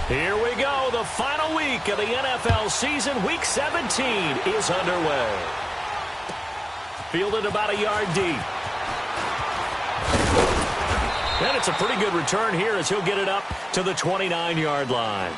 Here we go. The final week of the NFL season. Week 17 is underway. Fielded about a yard deep. And it's a pretty good return here as he'll get it up to the 29-yard line.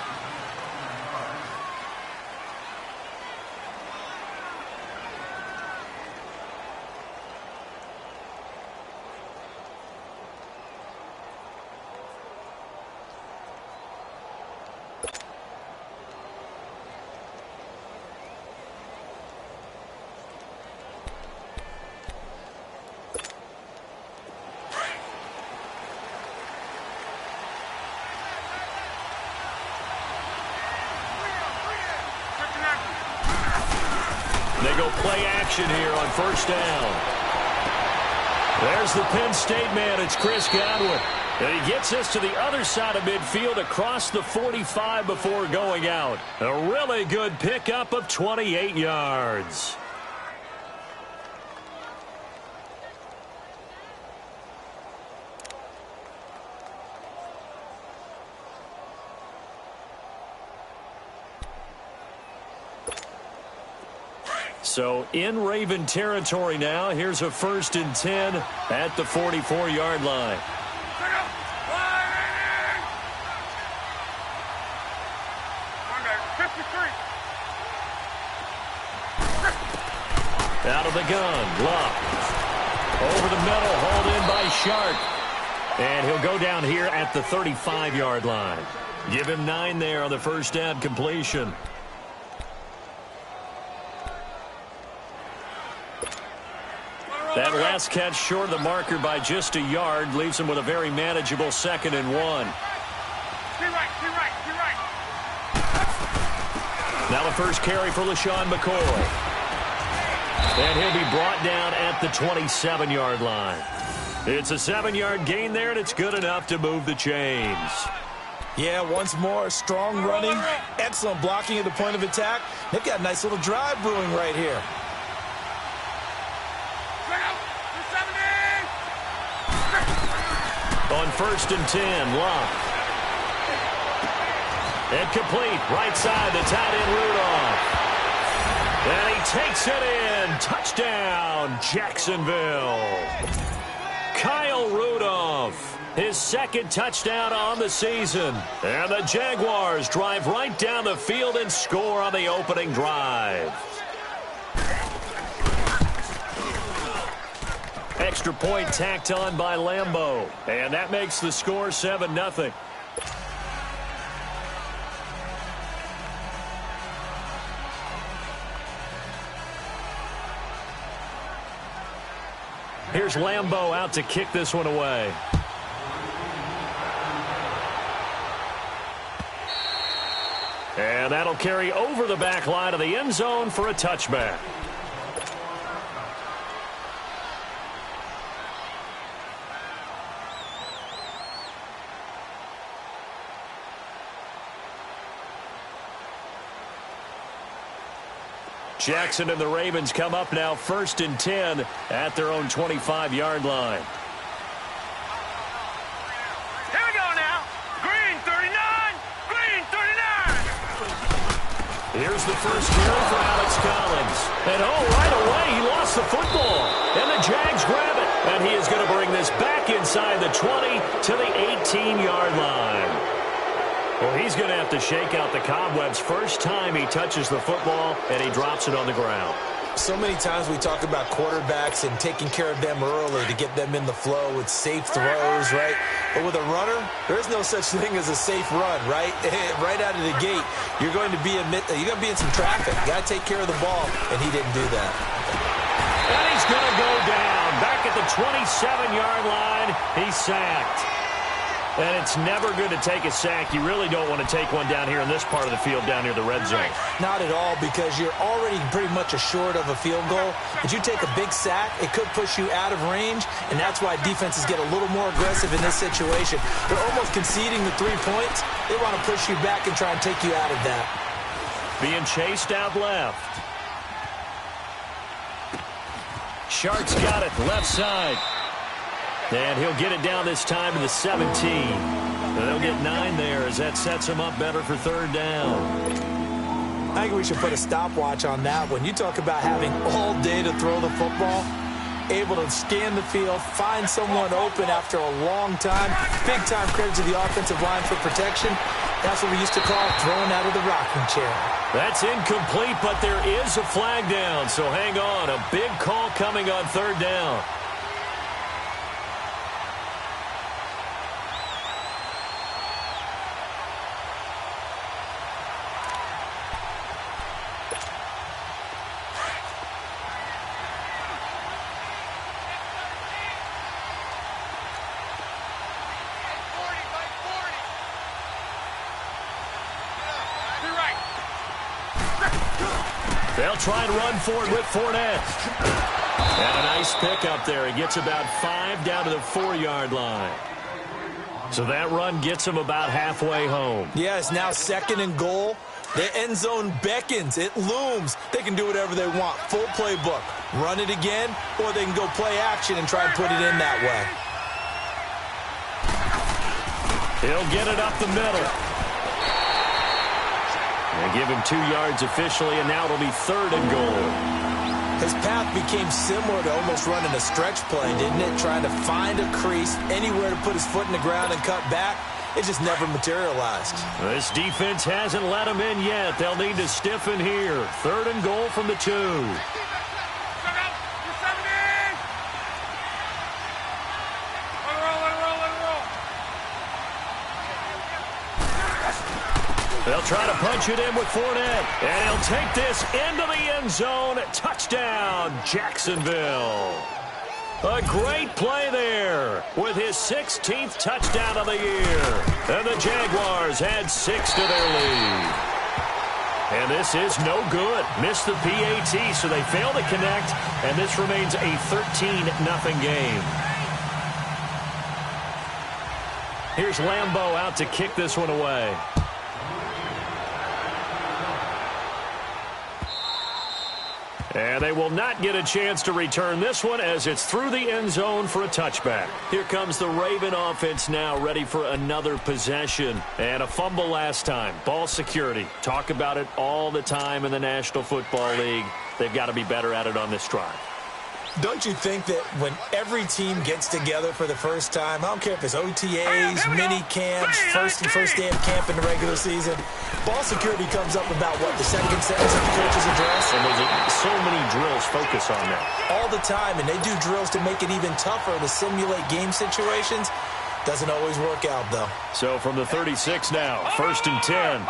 They go play action here on first down. There's the Penn State man. It's Chris Godwin. And he gets us to the other side of midfield across the 45 before going out. A really good pickup of 28 yards. So in Raven territory now. Here's a 1st and 10 at the 44-yard line. Out of the gun, Luck. Over the middle, hauled in by Shark. And he'll go down here at the 35-yard line. Give him 9 there on the first down completion. That last catch short of the marker by just a yard leaves him with a very manageable 2nd and 1. Now the first carry for LeSean McCoy. And he'll be brought down at the 27-yard line. It's a 7-yard gain there, and it's good enough to move the chains. Yeah, once more, strong running, excellent blocking at the point of attack. They've got a nice little drive brewing right here. On 1st and 10, Luck. And complete, right side, the tight end Rudolph. And he takes it in. Touchdown, Jacksonville. Kyle Rudolph, his 2nd touchdown on the season. And the Jaguars drive right down the field and score on the opening drive. Extra point tacked on by Lambeau. And that makes the score 7-0. Here's Lambeau out to kick this one away. And that'll carry over the back line of the end zone for a touchback. Jackson and the Ravens come up now 1st and 10 at their own 25-yard line. Here we go now. Green 39. Green 39. Here's the first carry for Alex Collins. And right away he lost the football. And the Jags grab it. And he is going to bring this back inside the 20 to the 18-yard line. Well, he's going to have to shake out the cobwebs first time he touches the football, and he drops it on the ground. So many times we talk about quarterbacks and taking care of them early to get them in the flow with safe throws, right? But with a runner, there is no such thing as a safe run, right? Right out of the gate, you're going to be in some traffic. You got to take care of the ball, and he didn't do that. And he's going to go down. Back at the 27-yard line, he's sacked. And it's never good to take a sack. You really don't want to take one down here in this part of the field down near the red zone. Not at all, because you're already pretty much assured of a field goal. If you take a big sack, it could push you out of range, and that's why defenses get a little more aggressive in this situation. They're almost conceding the 3 points. They want to push you back and try and take you out of that. Being chased out left. Shark's got it left side. And he'll get it down this time to the 17. They'll get 9 there as that sets them up better for third down. I think we should put a stopwatch on that one. You talk about having all day to throw the football, able to scan the field, find someone open after a long time. Big time credit to the offensive line for protection. That's what we used to call throwing out of the rocking chair. That's incomplete, but there is a flag down, so hang on. A big call coming on third down. They'll try and run for it with Fournette. And a nice pickup there. He gets about 5 down to the 4-yard line. So that run gets him about halfway home. Yeah, it's now 2nd and goal. The end zone beckons. It looms. They can do whatever they want. Full playbook. Run it again, or they can go play action and try and put it in that way. He'll get it up the middle. They give him 2 yards officially, and now it'll be 3rd and goal. His path became similar to almost running a stretch play, didn't it? Trying to find a crease, anywhere to put his foot in the ground and cut back. It just never materialized. This defense hasn't let him in yet. They'll need to stiffen here. 3rd and goal from the 2. They'll try to punch it in with Fournette. And he'll take this into the end zone. Touchdown, Jacksonville. A great play there with his 16th touchdown of the year. And the Jaguars add 6 to their lead. And this is no good. Missed the PAT, so they fail to connect. And this remains a 13-0 game. Here's Lambeau out to kick this one away. And they will not get a chance to return this one as it's through the end zone for a touchback. Here comes the Raven offense now, ready for another possession. And a fumble last time. Ball security. Talk about it all the time in the National Football League. They've got to be better at it on this drive. Don't you think that when every team gets together for the first time, I don't care if it's OTAs, mini camps, first day of camp in the regular season, ball security comes up about, what, the second sentence of the coach's address? And there's so many drills focus on that. All the time, and they do drills to make it even tougher to simulate game situations. Doesn't always work out, though. So from the 36 now, 1st and 10. All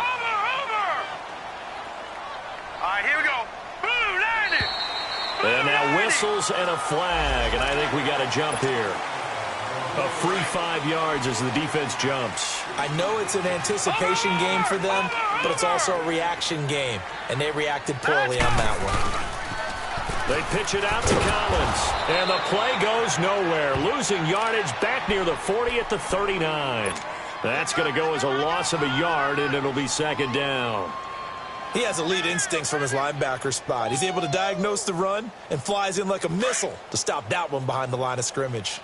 right, here we go. And now whistles and a flag, and I think we got a jump here. A free 5 yards as the defense jumps. I know it's an anticipation game for them, but it's also a reaction game, and they reacted poorly on that one. They pitch it out to Collins, and the play goes nowhere. Losing yardage back near the 40 at the 39. That's going to go as a loss of a yard, and it'll be 2nd down. He has elite instincts from his linebacker spot. He's able to diagnose the run and flies in like a missile to stop that one behind the line of scrimmage.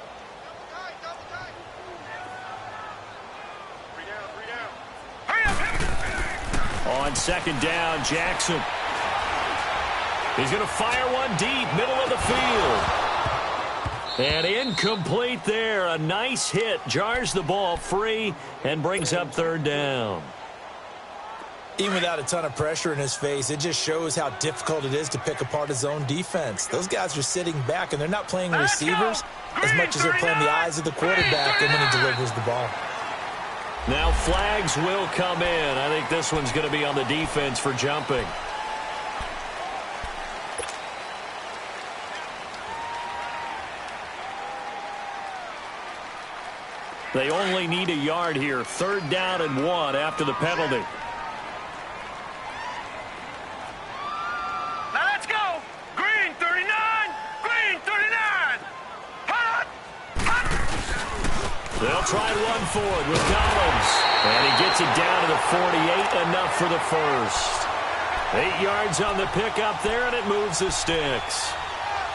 On 2nd down, Jackson. He's going to fire one deep, middle of the field. And incomplete there. A nice hit. Jars the ball free and brings up 3rd down. Even without a ton of pressure in his face, it just shows how difficult it is to pick apart his own defense. Those guys are sitting back, and they're not playing receivers as much as they're playing the eyes of the quarterback and when he delivers the ball. Now flags will come in. I think this one's going to be on the defense for jumping. They only need a yard here. 3rd down and 1 after the penalty. They'll try and run forward with Collins. And he gets it down to the 48, enough for the first. 8 yards on the pickup there, and it moves the sticks.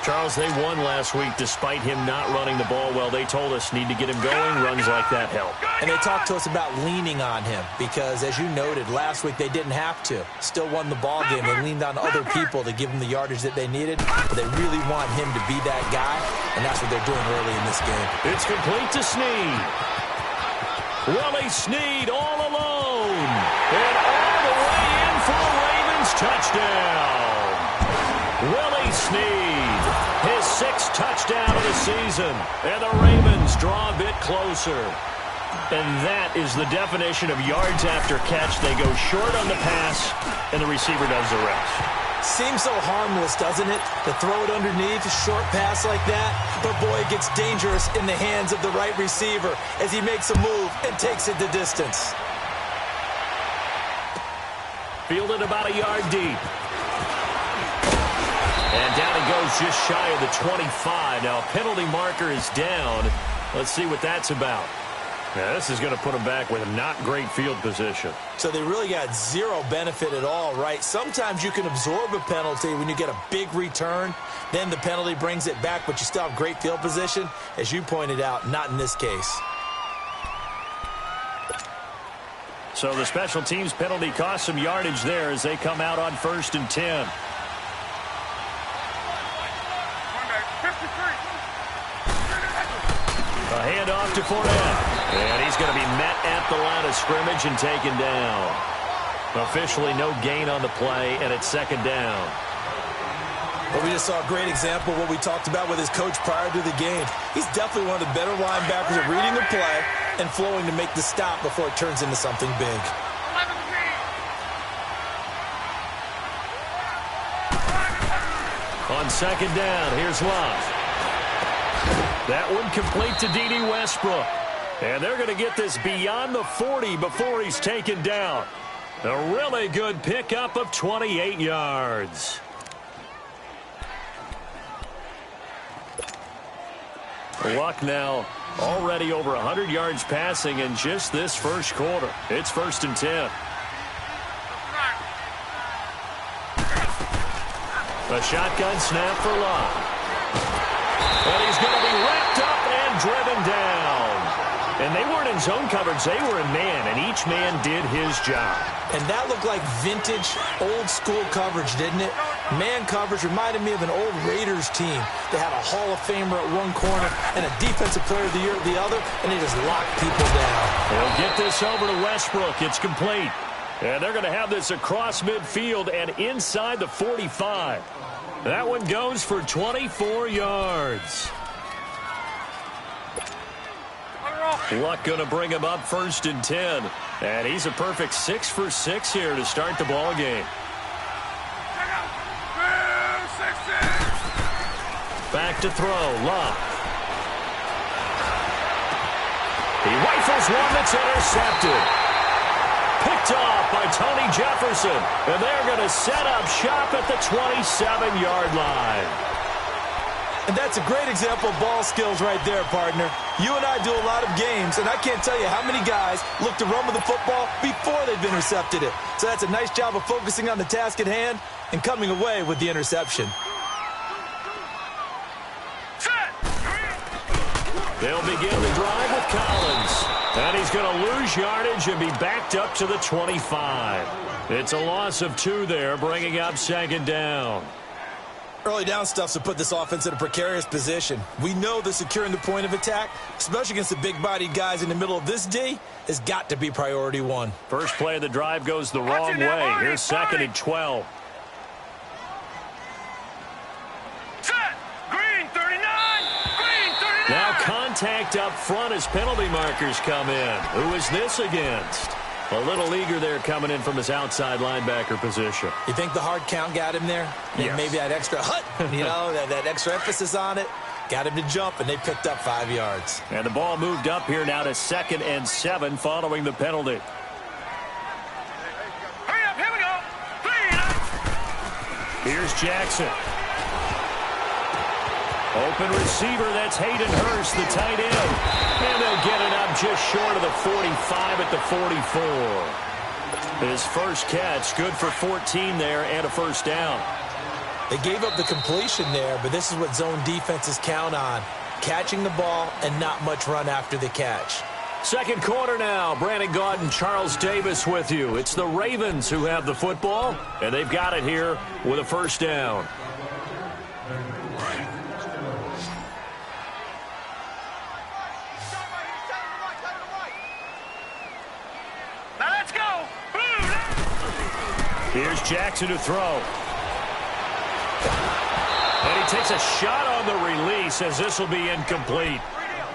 Charles, they won last week despite him not running the ball well. They told us need to get him going. Runs like that help. And they talked to us about leaning on him because, as you noted, last week they didn't have to. Still won the ball game. They leaned on other people to give them the yardage that they needed. But they really want him to be that guy, and that's what they're doing early in this game. It's complete to Snead. Willie Snead all alone. And all the way in for a Ravens touchdown. Willie Snead, his 6th touchdown of the season. And the Ravens draw a bit closer. And that is the definition of yards after catch. They go short on the pass, and the receiver does the rest. Seems so harmless, doesn't it? To throw it underneath, a short pass like that. But, boy, it gets dangerous in the hands of the right receiver as he makes a move and takes it the distance. Fielded about a yard deep. And down he goes just shy of the 25. Now a penalty marker is down. Let's see what that's about. Now this is going to put him back with not great field position. So they really got zero benefit at all, right? Sometimes you can absorb a penalty when you get a big return. Then the penalty brings it back, but you still have great field position. As you pointed out, not in this case. So the special teams penalty cost some yardage there as they come out on 1st and 10. A handoff to Fournette. And he's going to be met at the line of scrimmage and taken down. Officially no gain on the play, and it's 2nd down. Well, we just saw a great example of what we talked about with his coach prior to the game. He's definitely one of the better linebackers at reading the play and flowing to make the stop before it turns into something big. On 2nd down, here's Love. That one complete to D.D. Westbrook. And they're going to get this beyond the 40 before he's taken down. A really good pickup of 28 yards. Luck now already over 100 yards passing in just this first quarter. It's 1st and 10. A shotgun snap for Love. And he's going to be wrapped up and driven down. And they weren't in zone coverage. They were in man, and each man did his job. And that looked like vintage, old-school coverage, didn't it? Man coverage reminded me of an old Raiders team. They had a Hall of Famer at one corner and a Defensive Player of the Year at the other, and they just locked people down. They'll get this over to Westbrook. It's complete. And they're going to have this across midfield and inside the 45. That one goes for 24 yards. Luck going to bring him up 1st and 10. And he's a perfect 6 for 6 here to start the ball game. Back to throw, Love. He rifles one that's intercepted. Picked off by Tony Jefferson. And they're going to set up shop at the 27-yard line. And that's a great example of ball skills right there, partner. You and I do a lot of games, and I can't tell you how many guys look to run with the football before they've intercepted it. So that's a nice job of focusing on the task at hand and coming away with the interception. They'll begin the drive with Collins. And he's going to lose yardage and be backed up to the 25. It's a loss of 2 there, bringing up 2nd down. Early down stuff's to put this offense in a precarious position. We know that securing the point of attack, especially against the big-bodied guys in the middle of this D, has got to be priority 1. First play of the drive goes the wrong way. Here's 2nd and 12. Now contact up front as penalty markers come in. Who is this against? A little eager there coming in from his outside linebacker position. You think the hard count got him there? Yes. Maybe that extra that extra emphasis on it got him to jump, and they picked up 5 yards. And the ball moved up here now to 2nd and 7 following the penalty. Hurry up, here we go. 3. Here's Jackson. Open receiver, that's Hayden Hurst, the tight end. And they'll get it up just short of the 45 at the 44. His first catch, good for 14 there and a 1st down. They gave up the completion there, but this is what zone defenses count on. Catching the ball and not much run after the catch. Second quarter now. Brandon Gaudin and Charles Davis with you. It's the Ravens who have the football, and they've got it here with a first down. Now let's go. Here's Jackson to throw. And he takes a shot on the release as this will be incomplete.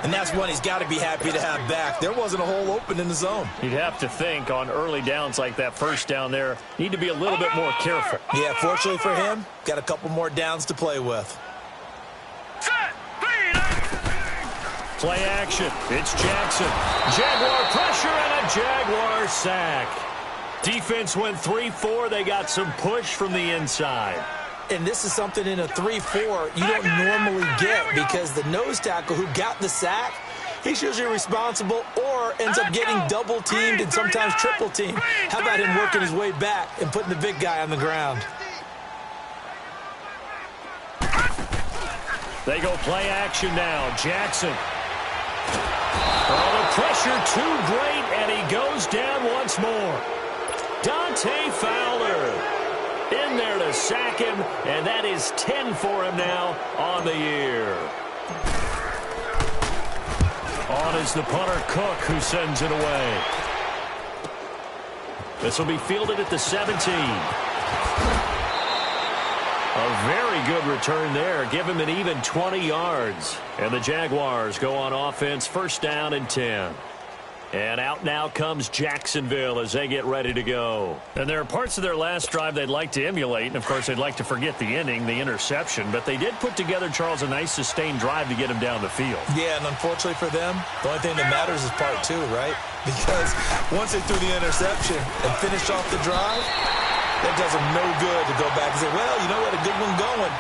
And that's one he's got to be happy to have back. There wasn't a hole open in the zone. You'd have to think on early downs like that first down there, need to be a little bit more careful. Yeah, fortunately for him, got a couple more downs to play with. Set. Play action. It's Jackson. Jaguar pressure and a Jaguar sack. Defense went 3-4. They got some push from the inside. And this is something in a 3-4 you don't normally get because the nose tackle who got the sack, he's usually responsible or ends up getting double teamed and sometimes triple teamed. How about him working his way back and putting the big guy on the ground? They go play action now. Jackson. Oh, the pressure too great, and he goes down once more. Dante Fowler in there to sack him, and that is 10 for him now on the year. On is the punter Cook, who sends it away. This will be fielded at the 17. A very good return there. Give him an even 20 yards. And the Jaguars go on offense, first down and 10. And out now comes Jacksonville as they get ready to go. And there are parts of their last drive they'd like to emulate. And, of course, they'd like to forget the ending, the interception. But they did put together, Charles, a nice sustained drive to get him down the field. Yeah, and unfortunately for them, the only thing that matters is part two, right? Because once they threw the interception and finished off the drive, that does them no good to go back and say, well, you know what, a good one going.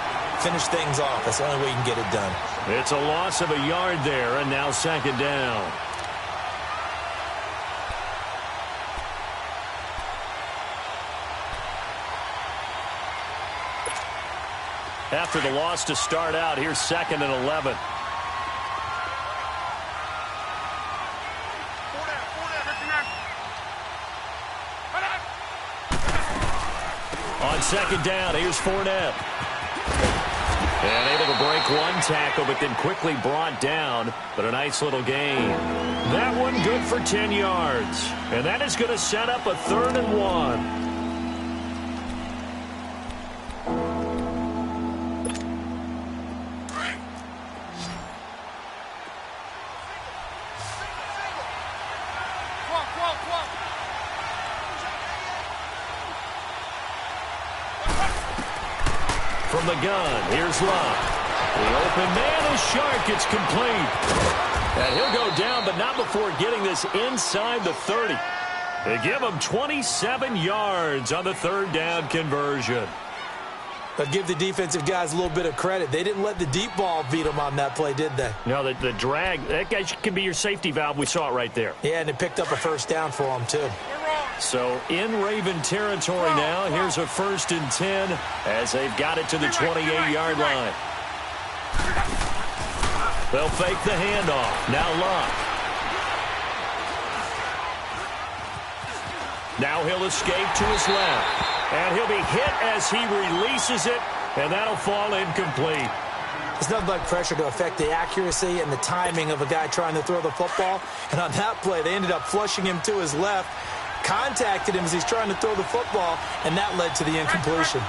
Finish things off. That's the only way you can get it done. It's a loss of a yard there, and now second down. After the loss to start out, here's second and 11. On second down, here's Fournette. And able to break one tackle, but then quickly brought down. But a nice little gain. That one good for 10 yards. And that is going to set up a 3rd and 1. From the gun, here's Love. The open man is Shark. It's complete. And he'll go down, but not before getting this inside the 30. They give him 27 yards on the 3rd down conversion. But give the defensive guys a little bit of credit. They didn't let the deep ball beat them on that play, did they? No, the drag, that guy can be your safety valve. We saw it right there. Yeah, and it picked up a first down for them, too. So in Raven territory now, here's a 1st and 10 as they've got it to the 28-yard line. They'll fake the handoff. Now Luck. Now he'll escape to his left. And he'll be hit as he releases it, and that'll fall incomplete. It's nothing like pressure to affect the accuracy and the timing of a guy trying to throw the football. And on that play, they ended up flushing him to his left, contacted him as he's trying to throw the football, and that led to the incompletion.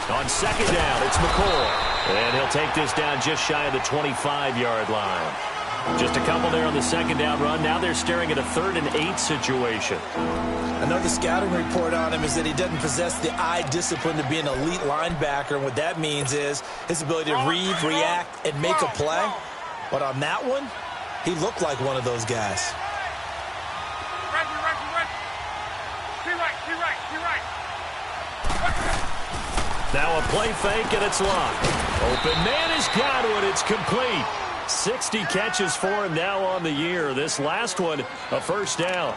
On second down, it's McCoy. And he'll take this down just shy of the 25-yard line. Just a couple there on the second down run. Now they're staring at a 3rd and 8 situation. Another scouting report on him is that he doesn't possess the eye discipline to be an elite linebacker. And what that means is his ability to read, react, and make a play. But on that one, he looked like one of those guys. Now a play fake, and it's locked. Open man is Godwin. It's complete. 60 catches for him now on the year. This last one, a first down.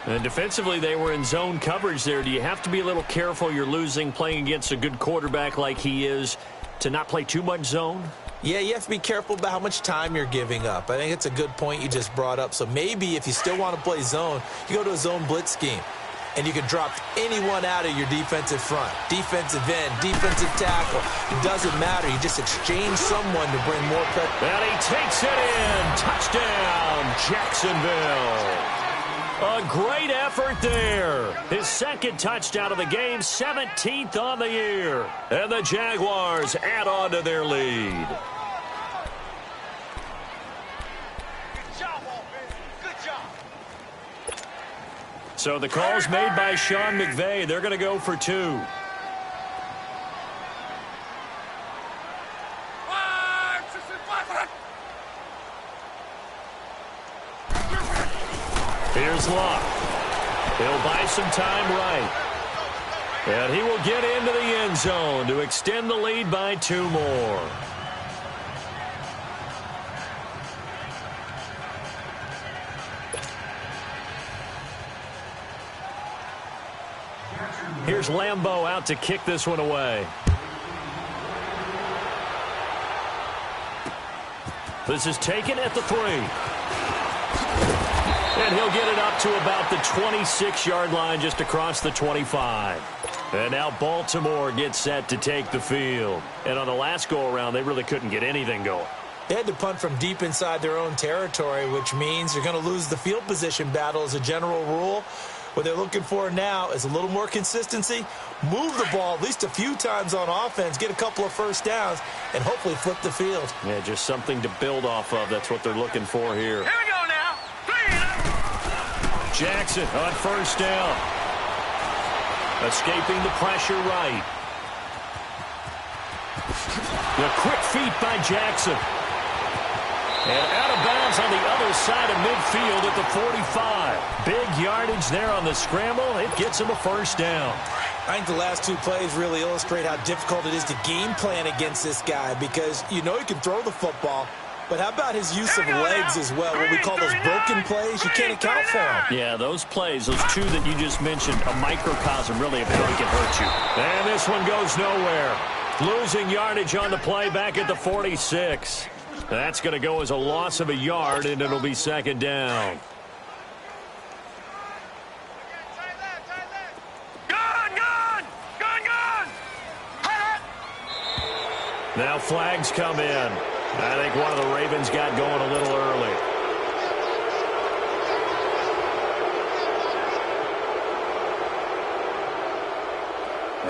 And defensively, they were in zone coverage there. Do you have to be a little careful? You're losing, playing against a good quarterback like he is, to not play too much zone? Yeah, you have to be careful about how much time you're giving up. I think it's a good point you just brought up. So maybe if you still want to play zone, you go to a zone blitz scheme. And you can drop anyone out of your defensive front. Defensive end, defensive tackle. It doesn't matter. You just exchange someone to bring more pressure. And he takes it in. Touchdown, Jacksonville. A great effort there. His second touchdown of the game, 17th on the year. And the Jaguars add on to their lead. So the call's made by Sean McVay. They're going to go for 2. Here's Luck. He'll buy some time right. And he will get into the end zone to extend the lead by 2 more. Here's Lambeau out to kick this one away. This is taken at the 3. And he'll get it up to about the 26-yard line, just across the 25. And now Baltimore gets set to take the field. And on the last go-around, they really couldn't get anything going. They had to punt from deep inside their own territory, which means you're going to lose the field position battle as a general rule. What they're looking for now is a little more consistency, move the ball at least a few times on offense, get a couple of first downs, and hopefully flip the field. Yeah, just something to build off of. That's what they're looking for here. Here we go now. 3. Jackson on first down. Escaping the pressure right. The quick feet by Jackson. And out of bounds on the other side of midfield at the 45. Big yardage there on the scramble. It gets him a first down. I think the last 2 plays really illustrate how difficult it is to game plan against this guy, because you know he can throw the football, but how about his use of legs as well? What we call those broken plays, you can't account for them. Yeah, those plays, those 2 that you just mentioned, a microcosm really of how he can hurt you. And this one goes nowhere. Losing yardage on the play back at the 46. That's going to go as a loss of a yard, and it'll be second down. Now flags come in. I think one of the Ravens got going a little early.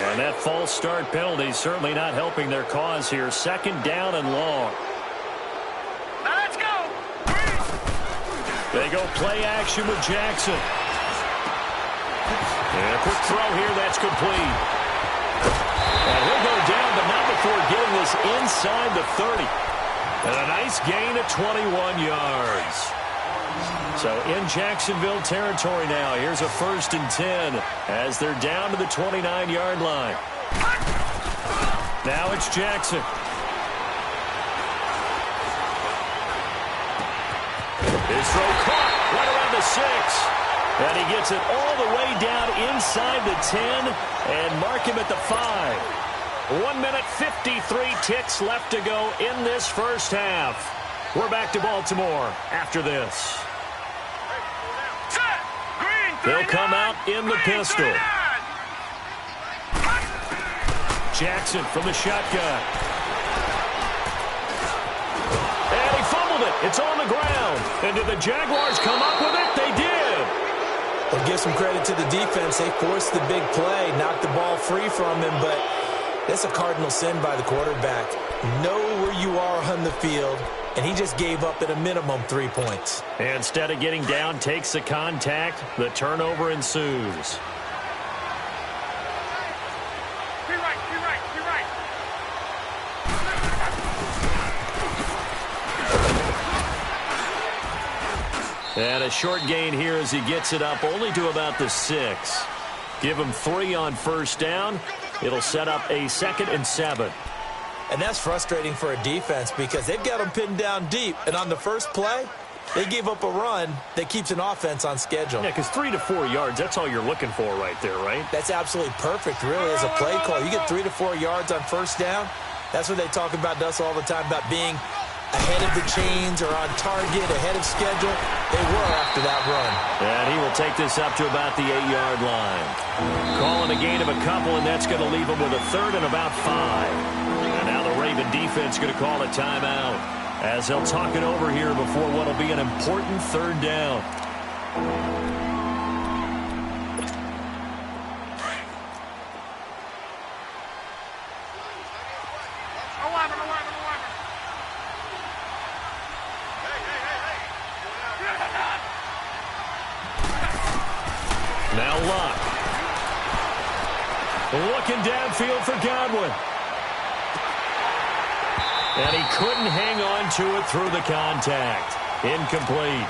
And that false start penalty certainly not helping their cause here. Second down and long. Let's go. They go play action with Jackson. And a quick throw here, that's complete. And he'll go down, but not before getting this inside the 30. And a nice gain of 21 yards. So in Jacksonville territory now. Here's a 1st and 10 as they're down to the 29-yard line. Now it's Jackson. His throw caught right around the 6. And he gets it all the way down inside the 10 and mark him at the 5. 1 minute, 53 ticks left to go in this first half. We're back to Baltimore after this. They'll come out in the pistol. Jackson from the shotgun. And he fumbled it. It's on the ground. And did the Jaguars come up with it? They did. We'll give some credit to the defense. They forced the big play, knocked the ball free from him, but that's a cardinal sin by the quarterback. Know where you are on the field, and he just gave up at a minimum 3 points. Instead of getting down, takes the contact. The turnover ensues. Be right. And a short gain here as he gets it up only to about the 6. Give him 3 on first down. It'll set up a 2nd and 7. And that's frustrating for a defense because they've got them pinned down deep. And on the first play, They gave up a run that keeps an offense on schedule. Yeah, because 3 to 4 yards, that's all you're looking for right there, right? That's absolutely perfect, really, as a play call. You get 3 to 4 yards on first down. That's what they talk about to us all the time, about being ahead of the chains or on target, ahead of schedule. They were after that run. And he will take this up to about the 8-yard line. Calling a gain of a couple, and that's going to leave him with a third and about 5. And now the Raven defense going to call a timeout as they'll talk it over here before what will be an important third down. Now Luck. Looking downfield for Godwin. And he couldn't hang on to it through the contact. Incomplete.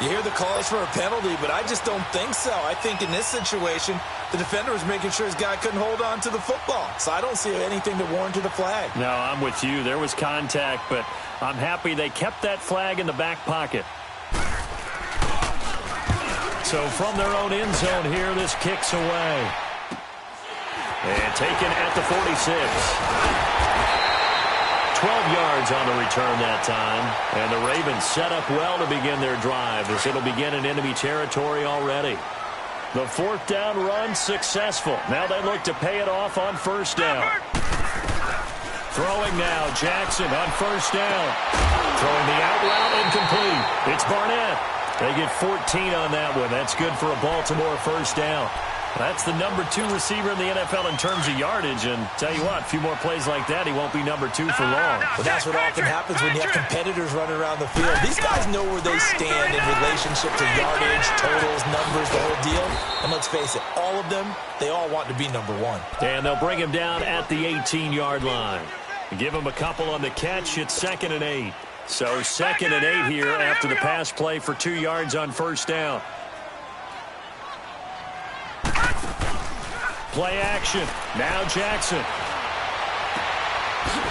You hear the calls for a penalty, but I just don't think so. I think in this situation, the defender was making sure his guy couldn't hold on to the football. So I don't see anything that warranted a flag. No, I'm with you. There was contact, but I'm happy they kept that flag in the back pocket. So from their own end zone here, this kicks away. And taken at the 46. 12 yards on the return that time. And the Ravens set up well to begin their drive as it'll begin in enemy territory already. The fourth down run successful. Now they look to pay it off on first down. Throwing now, Jackson on first down. Throwing the out route incomplete. It's Barnett. They get 14 on that one. That's good for a Baltimore first down. That's the number 2 receiver in the NFL in terms of yardage. And tell you what, a few more plays like that, he won't be number 2 for long. But that's what often happens when you have competitors running around the field. These guys know where they stand in relationship to yardage, totals, numbers, the whole deal. And let's face it, all of them, they all want to be number 1. And they'll bring him down at the 18-yard line. Give him a couple on the catch. It's 2nd and 8. So 2nd and 8 here after the pass play for 2 yards on first down. Play action. Now Jackson.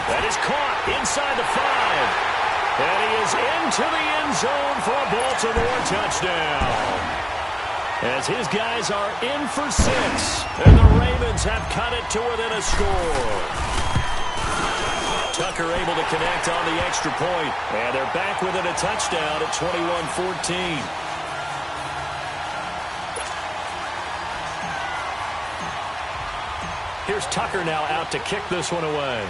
That is caught inside the 5. And he is into the end zone for a Baltimore touchdown. As his guys are in for 6. And the Ravens have cut it to within a score. Tucker able to connect on the extra point. And they're back within a touchdown at 21-14. Here's Tucker now out to kick this one away.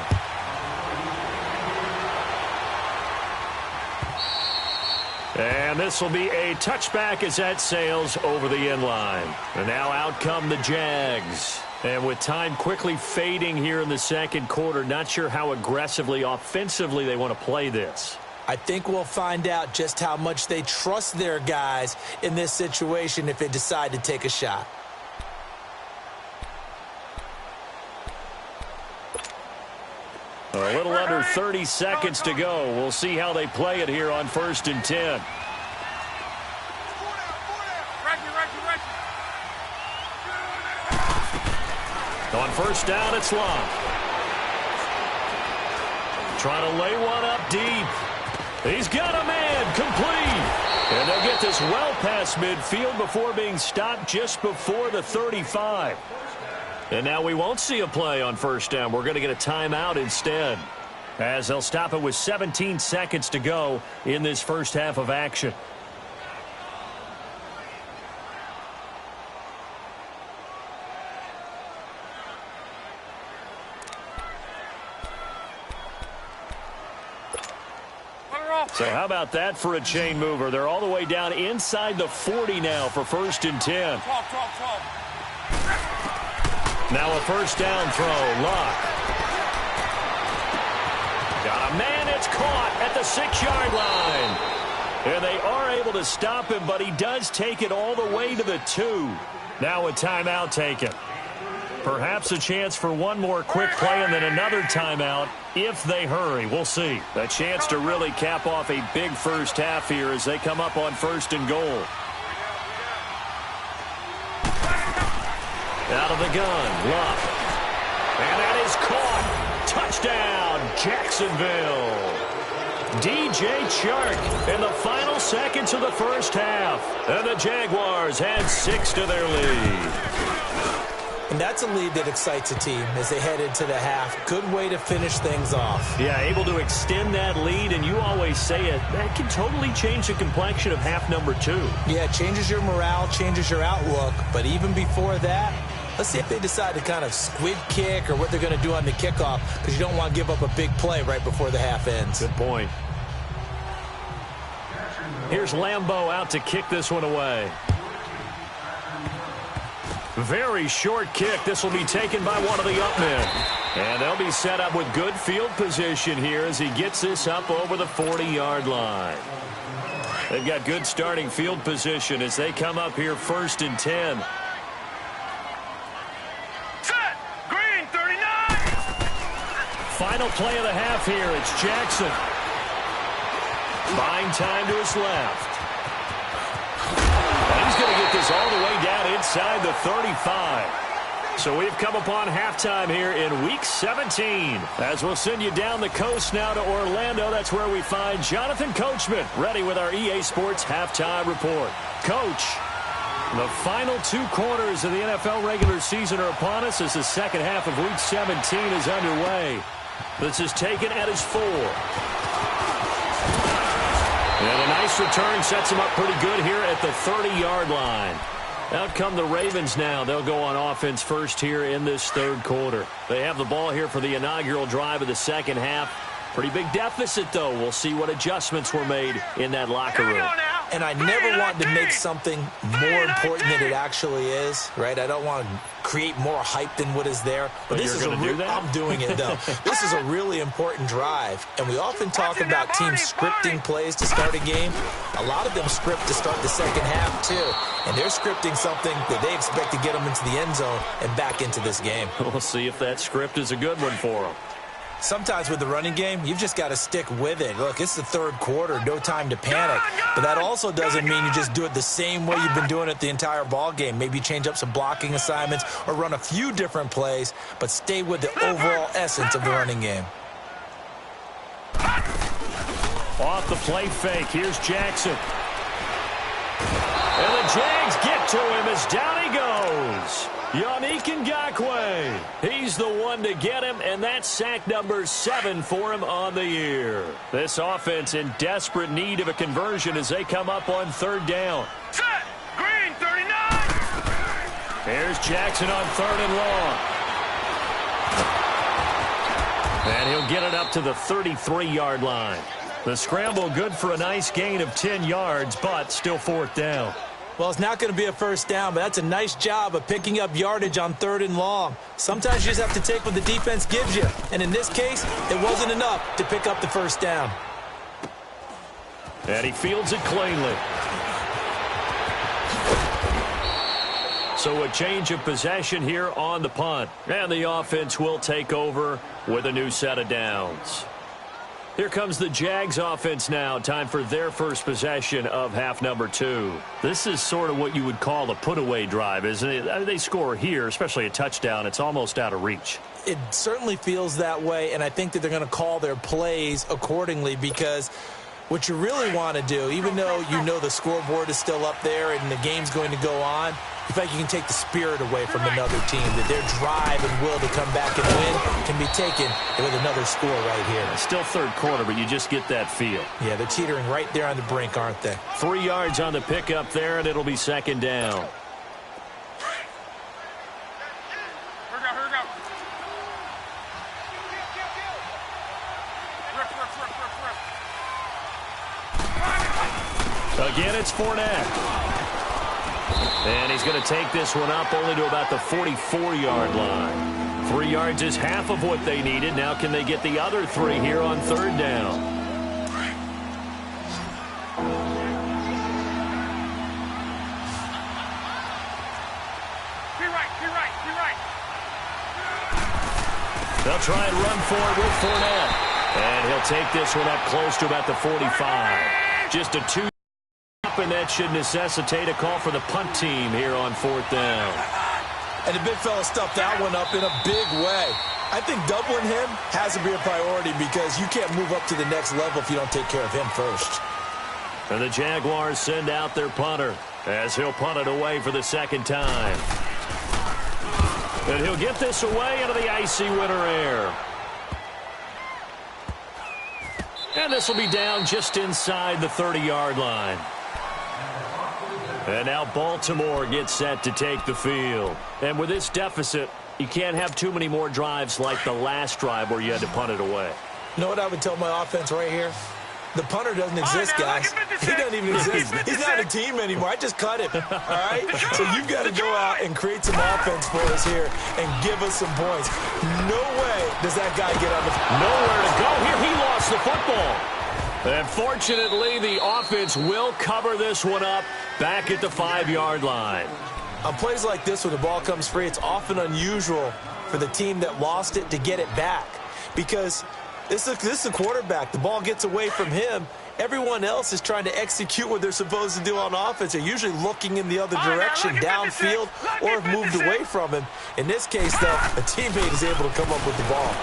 And this will be a touchback as that sails over the end line. And now out come the Jags. And with time quickly fading here in the second quarter, not sure how aggressively, offensively they want to play this. I think we'll find out just how much they trust their guys in this situation if they decide to take a shot. A little under 30 seconds to go. We'll see how they play it here on 1st and 10. On first down, it's Luck. Trying to lay one up deep. He's got a man, complete. And they'll get this well past midfield before being stopped just before the 35. And now we won't see a play on first down. We're going to get a timeout instead, as they'll stop it with 17 seconds to go in this first half of action. So how about that for a chain mover? They're all the way down inside the 40 now for 1st and 10. Now a first down throw. Luck. Got a man. It's caught at the 6-yard line. And they are able to stop him, but he does take it all the way to the 2. Now a timeout taken. Perhaps a chance for one more quick play and then another timeout if they hurry. We'll see. A chance to really cap off a big first half here as they come up on 1st and goal. Out of the gun, Luck. And that is caught. Touchdown, Jacksonville. DJ Chark in the final seconds of the first half. And the Jaguars add 6 to their lead. And that's a lead that excites a team as they head into the half. Good way to finish things off. Yeah, able to extend that lead, and you always say it, that can totally change the complexion of half number 2. Yeah, it changes your morale, changes your outlook. But even before that, let's see if they decide to kind of squid kick or what they're going to do on the kickoff, because you don't want to give up a big play right before the half ends. Good point. Here's Lambeau out to kick this one away. Very short kick. This will be taken by one of the up men. And they'll be set up with good field position here as he gets this up over the 40-yard line. They've got good starting field position as they come up here 1st and 10. Set. Green 39. Final play of the half here. It's Jackson. Buying time to his left. And he's going to get this all the way down inside the 35. So we've come upon halftime here in Week 17. As we'll send you down the coast now to Orlando. That's where we find Jonathan Coachman ready with our EA Sports Halftime Report. Coach, the final 2 quarters of the NFL regular season are upon us as the second half of Week 17 is underway. This is taken at his 4. And a nice return sets him up pretty good here at the 30-yard line. Out come the Ravens now. They'll go on offense first here in this 3rd quarter. They have the ball here for the inaugural drive of the second half. Pretty big deficit, though. We'll see what adjustments were made in that locker room. And I never want to make something more important than it actually is, right? I don't want to create more hype than what is there. But this is I'm doing it, though. This is a really important drive. And we often talk about teams scripting plays to start a game. A lot of them script to start the second half, too. And they're scripting something that they expect to get them into the end zone and back into this game. We'll see if that script is a good one for them. Sometimes with the running game, you've just got to stick with it. Look, it's the 3rd quarter, no time to panic. But that also doesn't mean you just do it the same way you've been doing it the entire ball game. Maybe change up some blocking assignments or run a few different plays, but stay with the overall essence of the running game. Off the play fake, here's Jackson. And the Jags get to him as down he goes. Yannick Ngakoue. He's the one to get him, and that's sack number 7 for him on the year. This offense in desperate need of a conversion as they come up on 3rd down. Set. Green 39. Here's Jackson on 3rd and long. And he'll get it up to the 33-yard line. The scramble good for a nice gain of 10 yards, but still 4th down. Well, it's not going to be a first down, but that's a nice job of picking up yardage on 3rd and long. Sometimes you just have to take what the defense gives you. And in this case, it wasn't enough to pick up the first down. And he fields it cleanly. So a change of possession here on the punt. And the offense will take over with a new set of downs. Here comes the Jags offense now. Time for their first possession of half number 2. This is sort of what you would call a put-away drive, isn't it? They score here, especially a touchdown. It's almost out of reach. It certainly feels that way, and I think that they're going to call their plays accordingly because what you really want to do, even though you know the scoreboard is still up there and the game's going to go on, you feel like you can take the spirit away from another team, that their drive and will to come back and win can be taken with another score right here. Still 3rd quarter, but you just get that feel. Yeah, they're teetering right there on the brink, aren't they? 3 yards on the pickup there, and it'll be 2nd down. Again, it's Fournette. And he's going to take this one up only to about the 44-yard line. 3 yards is half of what they needed. Now can they get the other 3 here on 3rd down? Be right. They'll try and run for it with Fournette. And he'll take this one up close to about the 45. Just a 2. And that should necessitate a call for the punt team here on 4th down. And the big fella stuffed that one up in a big way. I think doubling him has to be a priority because you can't move up to the next level if you don't take care of him first. And the Jaguars send out their punter as he'll punt it away for the second time. And he'll get this away into the icy winter air. And this will be down just inside the 30-yard line. And now Baltimore gets set to take the field. And with this deficit, you can't have too many more drives like the last drive where you had to punt it away. You know what I would tell my offense right here? The punter doesn't exist, guys. He doesn't even exist. He's not a team anymore. I just cut him, all right? So you've got to go out and create some offense for us here and give us some points. No way does that guy get on the field. Nowhere to go here. He lost the football. And fortunately, the offense will cover this one up back at the 5-yard line. On plays like this where the ball comes free, it's often unusual for the team that lost it to get it back because this is a quarterback. The ball gets away from him. Everyone else is trying to execute what they're supposed to do on offense. They're usually looking in the other direction, downfield, or have moved away from him. In this case, though, a teammate is able to come up with the ball.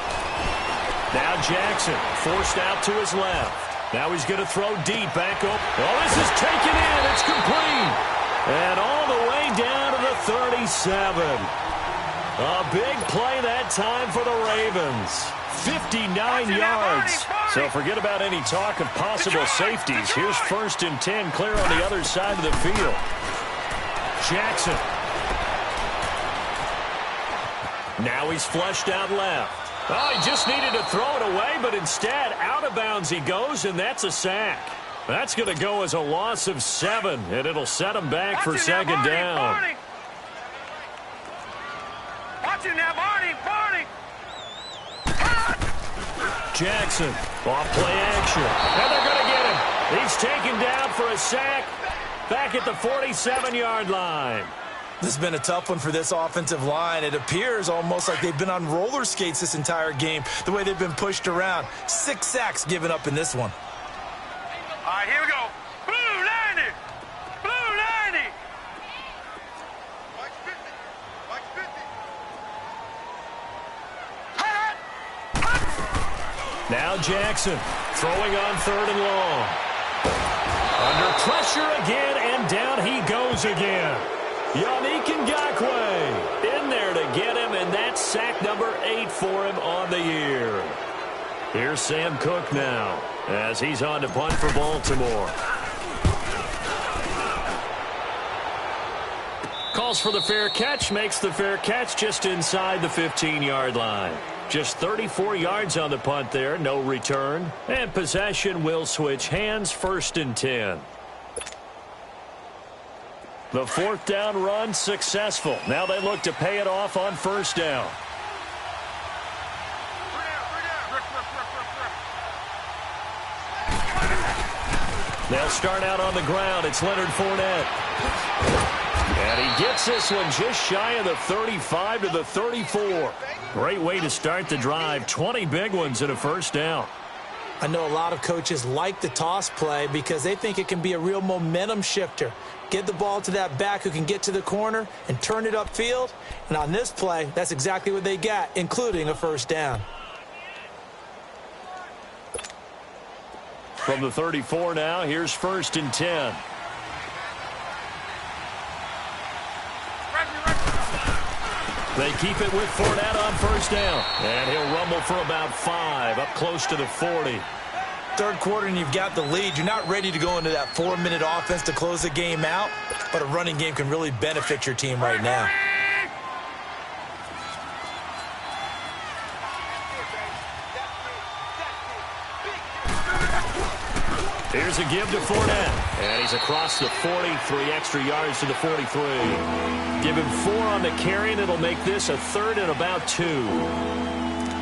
Now Jackson forced out to his left. Now he's going to throw deep back up. Oh, this is taken in. It's complete. And all the way down to the 37. A big play that time for the Ravens. 59 yards. So forget about any talk of possible safeties. Here's 1st and 10 clear on the other side of the field. Jackson. Now he's flushed out left. Oh, he just needed to throw it away, but instead, out of bounds he goes, and that's a sack. That's going to go as a loss of 7, and it'll set him back for second down. Watch it now, Barney. Jackson, off play action. And they're going to get him. He's taken down for a sack back at the 47-yard line. This has been a tough one for this offensive line. It appears almost like they've been on roller skates this entire game, the way they've been pushed around. 6 sacks given up in this one. All right, here we go. Blue 90. Blue 90. Watch 50. Now Jackson throwing on 3rd and long. Under pressure again, and down he goes again. Yannick Ngakoue in there to get him, and that's sack number 8 for him on the year. Here's Sam Cook now as he's on to punt for Baltimore. Calls for the fair catch, makes the fair catch just inside the 15-yard line. Just 34 yards on the punt there, no return. And possession will switch hands, 1st and 10. The 4th down run successful. Now they look to pay it off on 1st down. They'll start out on the ground. It's Leonard Fournette. And he gets this one just shy of the 35 to the 34. Great way to start the drive. 20 big ones and a 1st down. I know a lot of coaches like the toss play because they think it can be a real momentum shifter. Get the ball to that back who can get to the corner and turn it upfield. And on this play, that's exactly what they got, including a 1st down. From the 34 now, here's 1st and 10. They keep it with Fournette on 1st down. And he'll rumble for about 5, up close to the 40. 3rd quarter and you've got the lead. You're not ready to go into that 4-minute offense to close the game out, but a running game can really benefit your team right now. Here's a give to Fournette. And he's across the 40, 3 extra yards to the 43. Give him 4 on the carry, and it'll make this a 3rd and about 2.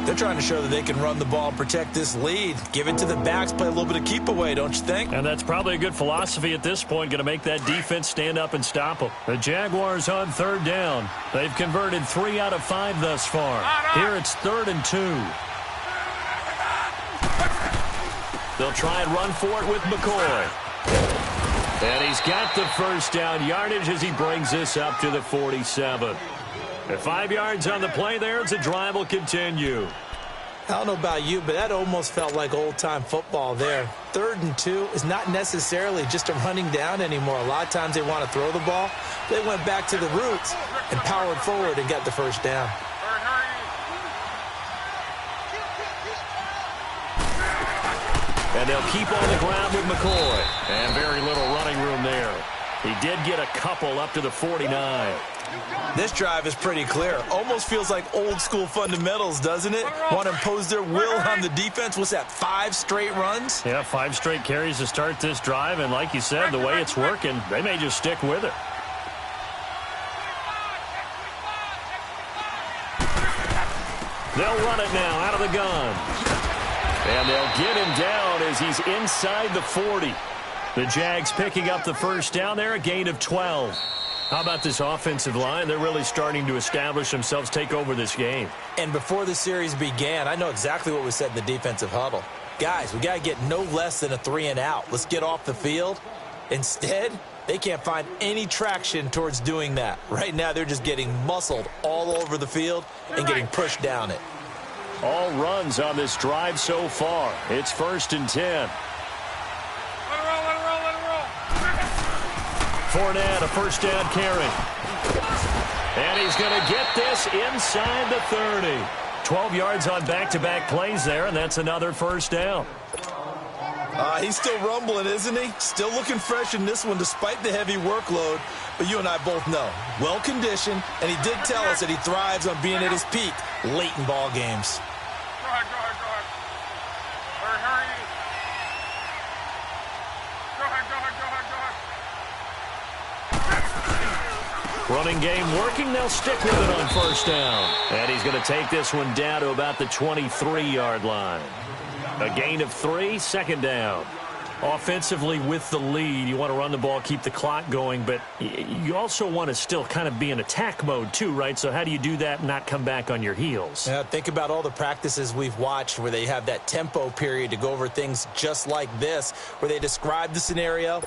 They're trying to show that they can run the ball and protect this lead. Give it to the backs, play a little bit of keep away, don't you think? And that's probably a good philosophy at this point, going to make that defense stand up and stop them. The Jaguars on 3rd down. They've converted 3 out of 5 thus far. Here it's 3rd and 2. They'll try and run for it with McCoy. And he's got the 1st down yardage as he brings this up to the 47. 5 yards on the play there as the drive will continue. I don't know about you, but that almost felt like old-time football there. 3rd and 2 is not necessarily just a running down anymore. A lot of times they want to throw the ball. They went back to the roots and powered forward and got the first down. And they'll keep on the ground with McCoy. And very little running room there. He did get a couple up to the 49. This drive is pretty clear. Almost feels like old-school fundamentals, doesn't it? Want to impose their will on the defense. What's that, 5 straight runs? Yeah, 5 straight carries to start this drive. And like you said, the way it's working, they may just stick with it. They'll run it now out of the gun. And they'll get him down as he's inside the 40. The Jags picking up the first down there, a gain of 12. How about this offensive line? They're really starting to establish themselves, take over this game. And before the series began, I know exactly what was said in the defensive huddle. Guys, we got to get no less than a 3 and out. Let's get off the field. Instead, they can't find any traction towards doing that. Right now, they're just getting muscled all over the field and getting pushed down it. All runs on this drive so far. It's 1st and 10. Fournette, a first down carry. And he's going to get this inside the 30. 12 yards on back-to-back plays there, and that's another first down. He's still rumbling, isn't he? Still looking fresh in this one despite the heavy workload. But you and I both know, well-conditioned, and he did tell us that he thrives on being at his peak late in ball games. Go ahead. Hurry. Go ahead. Running game working. They'll stick with it on first down. And he's going to take this one down to about the 23-yard line. A gain of 3, 2nd down. Offensively with the lead, you want to run the ball, keep the clock going, but you also want to still kind of be in attack mode too, right? So how do you do that and not come back on your heels? Yeah, think about all the practices we've watched where they have that tempo period to go over things just like this, where they describe the scenario,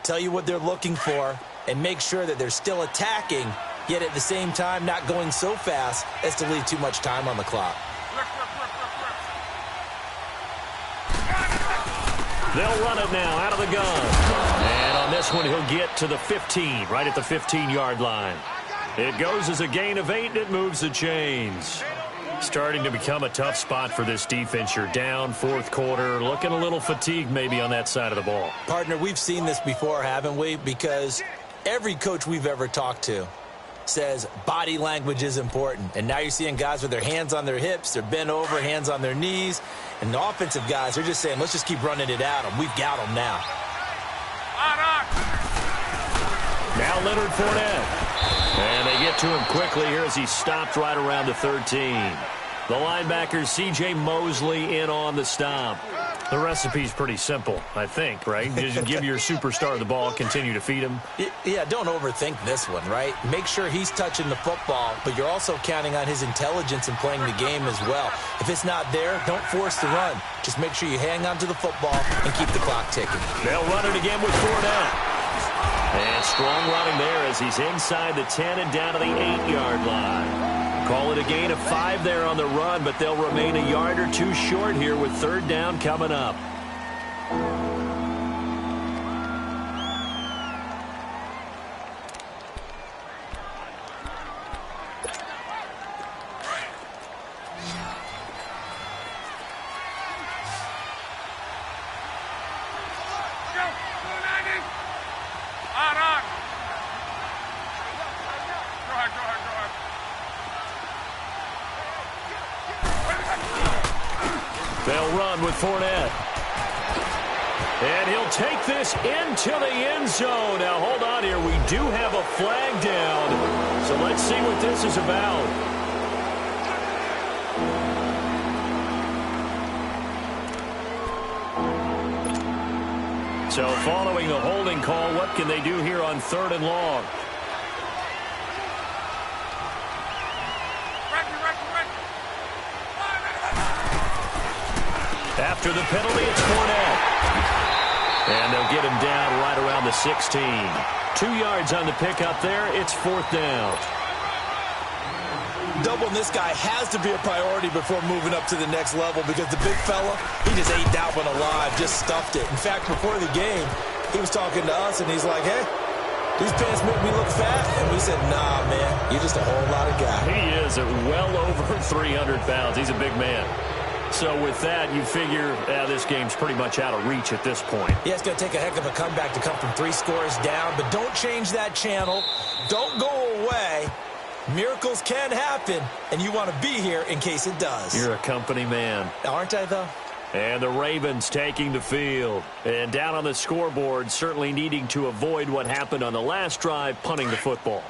tell you what they're looking for, and make sure that they're still attacking, yet at the same time not going so fast as to leave too much time on the clock. They'll run it now out of the gun. And on this one, he'll get to the 15, right at the 15-yard line. It goes as a gain of 8, and it moves the chains. Starting to become a tough spot for this defense. You're down 4th quarter, looking a little fatigued maybe on that side of the ball. Partner, we've seen this before, haven't we? Because every coach we've ever talked to says body language is important. And now you're seeing guys with their hands on their hips, they're bent over, hands on their knees. And the offensive guys are just saying, let's just keep running it at them. We've got them now. Now Leonard Fournette. And they get to him quickly here as he stopped right around the 13. The linebacker, C.J. Mosley, in on the stop. The recipe's pretty simple, I think, right? Just give your superstar the ball, continue to feed him. Yeah, don't overthink this one, right? Make sure he's touching the football, but you're also counting on his intelligence in playing the game as well. If it's not there, don't force the run. Just make sure you hang on to the football and keep the clock ticking. They'll run it again with Fournette. And strong running there as he's inside the 10 and down to the 8-yard line. Call it a gain of 5 there on the run, but they'll remain a yard or 2 short here with 3rd down coming up. They'll run with Fournette. And he'll take this into the end zone. Now, hold on here. We do have a flag down. So let's see what this is about. So following the holding call, what can they do here on 3rd and long? After the penalty, it's Fournette. And they'll get him down right around the 16. 2 yards on the pickup there. It's 4th down. doubling this guy has to be a priority before moving up to the next level because the big fella, he just ate that one alive, just stuffed it. In fact, before the game, he was talking to us, and he's like, hey, these pants make me look fat. And we said, nah, man, you're just a whole lot of guy. He is at well over 300 pounds. He's a big man. So with that, you figure this game's pretty much out of reach at this point. Yeah, it's going to take a heck of a comeback to come from 3 scores down, but don't change that channel. Don't go away. Miracles can happen, and you want to be here in case it does. You're a company man. Aren't I, though? And the Ravens taking the field. And down on the scoreboard, certainly needing to avoid what happened on the last drive, punting the football.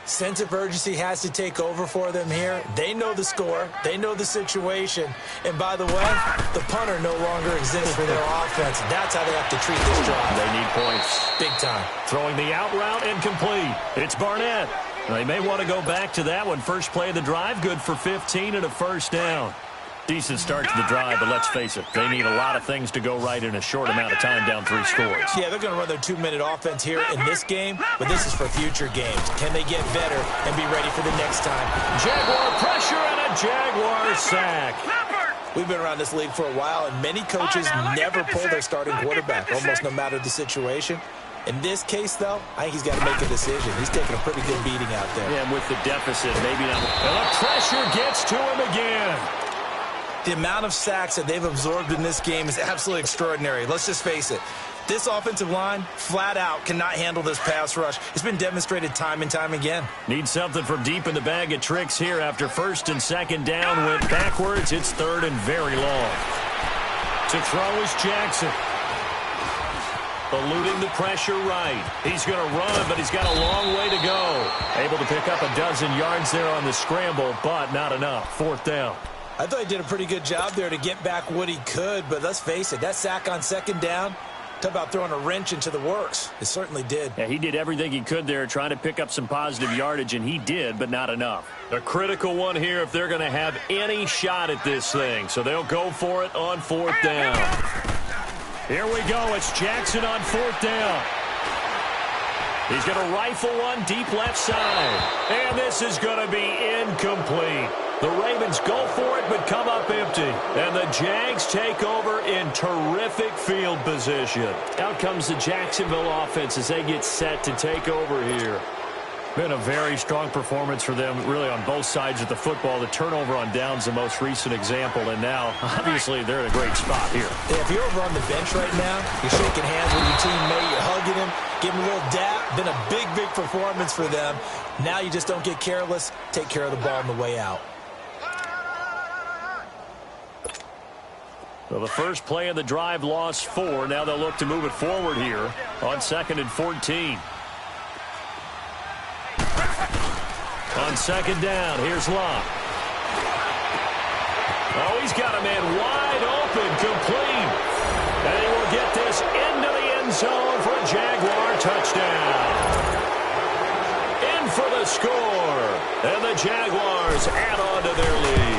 Sense of urgency has to take over for them here. They know the score. They know the situation. And by the way, the punter no longer exists for their offense. That's how they have to treat this drive. They need points. Big time. Throwing the out route incomplete. It's Barnett. They may want to go back to that one. First play of the drive, good for 15 and a first down. Decent start to the drive, but let's face it, they need a lot of things to go right in a short amount of time, down 3 scores. Yeah, they're going to run their 2-minute offense here in this game, but this is for future games. Can they get better and be ready for the next time? Jaguar pressure and a Jaguar sack. We've been around this league for a while, and many coaches never pull their starting quarterback, almost no matter the situation. In this case, though, I think he's got to make a decision. He's taking a pretty good beating out there. Yeah, and with the deficit, maybe not. And the pressure gets to him again. The amount of sacks that they've absorbed in this game is absolutely extraordinary. Let's just face it. This offensive line, flat out, cannot handle this pass rush. It's been demonstrated time and time again. Need something from deep in the bag of tricks here after first and second down went backwards. It's third and very long. To throw is Jackson. Eluding the pressure right. He's going to run, but he's got a long way to go. Able to pick up a dozen yards there on the scramble, but not enough. 4th down. I thought he did a pretty good job there to get back what he could, but let's face it, that sack on second down, talk about throwing a wrench into the works. It certainly did. Yeah, he did everything he could there trying to pick up some positive yardage, and he did, but not enough. A critical one here if they're going to have any shot at this thing, so they'll go for it on 4th down. Here we go. It's Jackson on 4th down. He's going to rifle one deep left side, and this is going to be incomplete. The Ravens go for it, but come up empty. And the Jags take over in terrific field position. Out comes the Jacksonville offense as they get set to take over here. Been a very strong performance for them, really, on both sides of the football. The turnover on downs, the most recent example, and now, obviously, they're in a great spot here. Yeah, if you're over on the bench right now, you're shaking hands with your teammate, you're hugging him, giving him a little dap. Been a big, big performance for them. Now you just don't get careless. Take care of the ball on the way out. Well, the first play of the drive lost 4. Now they'll look to move it forward here on 2nd and 14. On 2nd down, here's Locke. Oh, he's got a man wide open, complete. And he will get this into the end zone for a Jaguar touchdown. In for the score. And the Jaguars add on to their lead.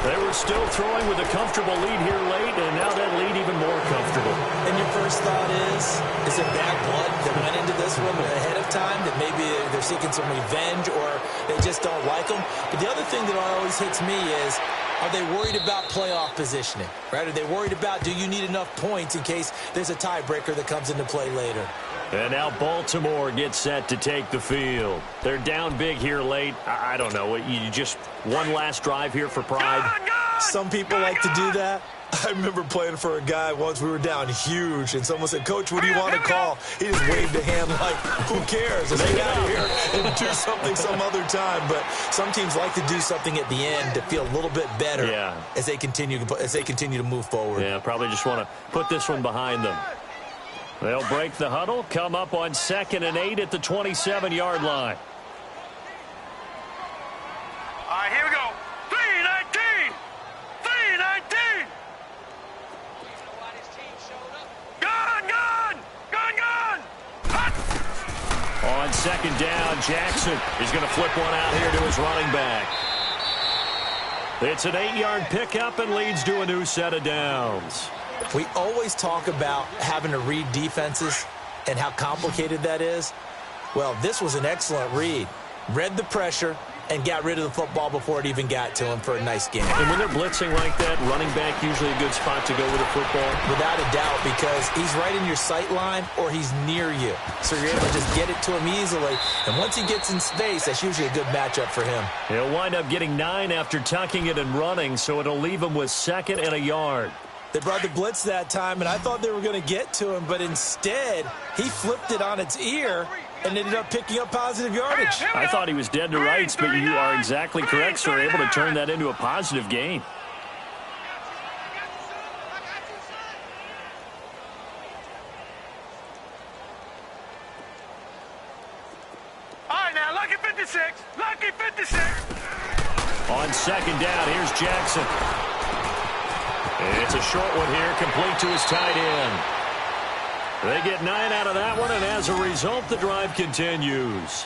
They were still throwing with a comfortable lead here late, and now that lead even more comfortable. And your first thought is it bad blood that went into this one ahead of time, that maybe they're seeking some revenge or they just don't like them? But the other thing that always hits me is, are they worried about playoff positioning? Right? Are they worried about, do you need enough points in case there's a tiebreaker that comes into play later? And now Baltimore gets set to take the field. They're down big here late. I don't know. You just one last drive here for pride. Some people like to do that. I remember playing for a guy once. We were down huge, and someone said, Coach, what do you want to call? He just waved a hand like, who cares? Let's get out of here and do something some other time. But some teams like to do something at the end to feel a little bit better as they continue to move forward. Yeah, probably just want to put this one behind them. They'll break the huddle, come up on 2nd and 8 at the 27-yard line. All right, here we go. 3-19. 3-19. Gun. On 2nd down, Jackson is going to flip one out here to his running back. It's an 8-yard pickup and leads to a new set of downs. We always talk about having to read defenses and how complicated that is. Well, this was an excellent read. read the pressure, and got rid of the football before it even got to him for a nice game. And when they're blitzing like that, running back usually a good spot to go with a football? Without a doubt, because he's right in your sight line or he's near you. So you're able to just get it to him easily. And once he gets in space, that's usually a good matchup for him. He'll wind up getting 9 after tucking it and running, so it'll leave him with 2nd and a yard. They brought the blitz that time, and I thought they were going to get to him, but instead, he flipped it on its ear and ended up picking up positive yardage. I thought he was dead to rights, but you are exactly correct, sir. Able to turn that into a positive gain. All right, now, lucky 56. Lucky 56. On 2nd down, here's Jackson. It's a short one here, complete to his tight end. They get 9 out of that one, and as a result, the drive continues.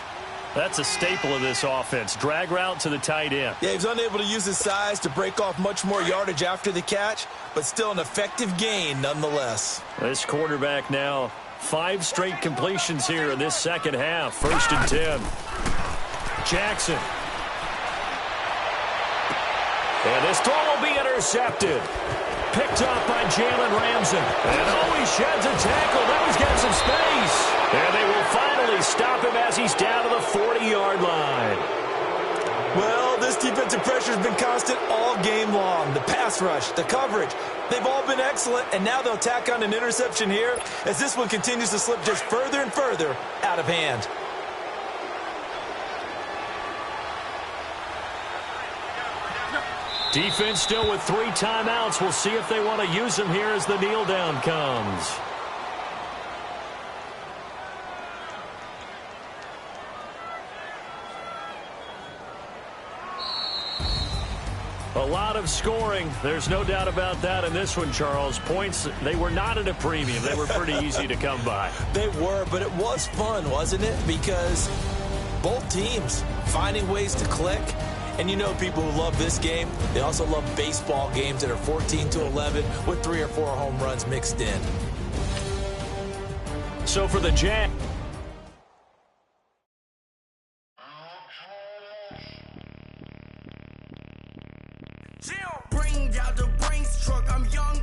That's a staple of this offense. Drag route to the tight end. Yeah, he was unable to use his size to break off much more yardage after the catch, but still an effective gain nonetheless. This quarterback now, 5 straight completions here in this second half. 1st and 10. Jackson. And this throw will be intercepted. Picked off by Jalen Ramsey. And he sheds a tackle. Now he's got some space. And they will finally stop him as he's down to the 40-yard line. Well, this defensive pressure has been constant all game long. The pass rush, the coverage, they've all been excellent. And now they'll tack on an interception here as this one continues to slip just further and further out of hand. Defense still with 3 timeouts. We'll see if they want to use them here as the kneel down comes. A lot of scoring. There's no doubt about that in this one, Charles. Points, they were not at a premium. They were pretty easy to come by. They were, but it was fun, wasn't it? Because both teams finding ways to click. And you know people who love this game, they also love baseball games that are 14-11 with 3 or 4 home runs mixed in. So for the Jags, Bring out the Brinks truck. I'm young